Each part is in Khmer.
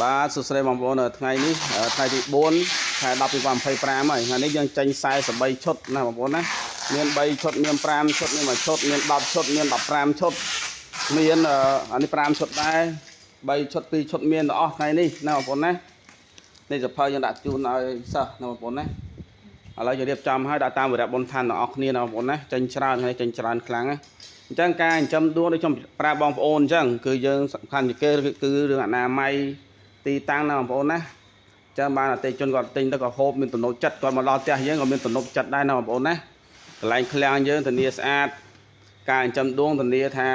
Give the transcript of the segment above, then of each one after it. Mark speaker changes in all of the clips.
Speaker 1: បាទសួស្តីបងប្អូនថ្ងៃនេះថ្ងៃទី4ខែ10 2025ហើយថ្ងៃនេះយើងចេញ43ឈុតណាបងប្អូនណាមាន3ឈុតមាន5ឈុតមាន1ឈុតមាន10ឈុតមាន15ឈុតមានអានេះ5ឈុតដែរ3ឈុត2ឈុតមានទាំងអស់ថ្ងៃនេះណាបងប្អូនណានេះសភៅយើងដាក់ជូនឲ្យសិស្សណាបងប្អូនណាឥឡូវយើងរៀបចំឲ្យដាក់តាមវិរៈបុណ្យឋានទាំងអស់គ្នាណាបងប្អូនណាចេញច្រើនហើយចេញច្រើនខ្លាំងណាអញ្ចឹងការចិញ្ចឹមដួងដូចខ្ញុំប្រាប់បងប្អូនអញ្ចឹងគឺយើងសំខាន់ជាងគេគឺរឿងអនាម័យទីតាំងណាបងប្អូនណាចាំបានអតិជនគាត់ទិញទៅក៏ហូបមានទំនុកចិត្តគាត់មកដល់ផ្ទះយើងក៏មានទំនុកចិត្តដែរណាបងប្អូនណាកន្លែងឃ្លាំងយើងធានាស្អាតការចិញ្ចឹមដួងធានាថា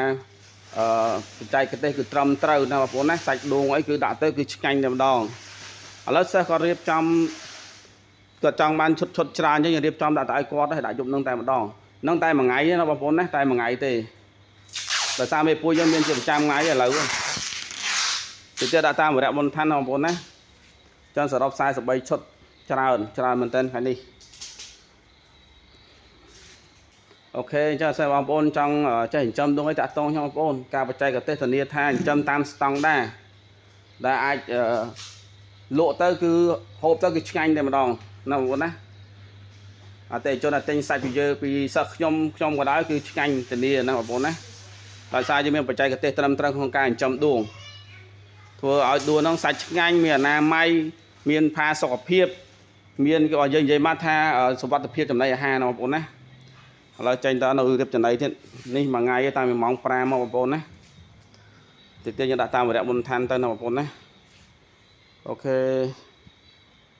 Speaker 1: បច្ចេកទេសគឺត្រឹមត្រូវណាបងប្អូនណាសាច់ដួងអីគឺដាក់ទៅគឺឆ្ងាញ់តែម្ដងឥឡូវសិស្សគាត់រៀបចំគាត់ចង់បានឈុតច្រើនអញ្ចឹងយើងរៀបចំដាក់ទៅឲ្យគាត់ហើយដាក់យប់នឹងតែម្ដងនឹងតែមួយថ្ងៃណាបងប្អូនណាតែមួយថ្ងៃទេដោយសារមេពួកយើងមានជាប្រចាំថ្ងៃឥឡូវទៅដាក់តាមវិរៈបុណ្យឋានបងប្អូនណាចឹងសរុប43ឈុតច្រើនមែនទែនថ្ងៃនេះអូខេអញ្ចឹងសិស្សបងប្អូនចង់ចេះចិញ្ចឹមដួងអីតាក់ទងខ្ញុំបងប្អូនការបច្ចេកទេសធានាថាចិញ្ចឹមតាមស្តង់ដារដែលអាចលក់ទៅគឺហូបទៅគឺឆ្ងាញ់តែម្ដងណាបងប្អូនណាអតិជនតែទិញសាច់ពីយើងពីសិស្សខ្ញុំក៏ដែរគឺឆ្ងាញ់ធានាណាបងប្អូនណាដោយសារយើងមានបច្ចេកទេសត្រឹមត្រូវក្នុងការចិញ្ចឹមដួងធ្វើឲ្យដួងហ្នឹងសាច់ឆ្ងាញ់មានអនាម័យមានផាសុខភាពមានក៏យើងនិយាយមកថាសុវត្ថិភាពចំណីអាហារណាបងប្អូនណាឥឡូវចេញតនៅរៀបចំណីទៀតនេះមួយថ្ងៃតាមម៉ោង5មកបងប្អូនណាតិចទៀតយើងដាក់តាមវិរៈបុណ្យឋានទៅណាបងប្អូនណាអូខេ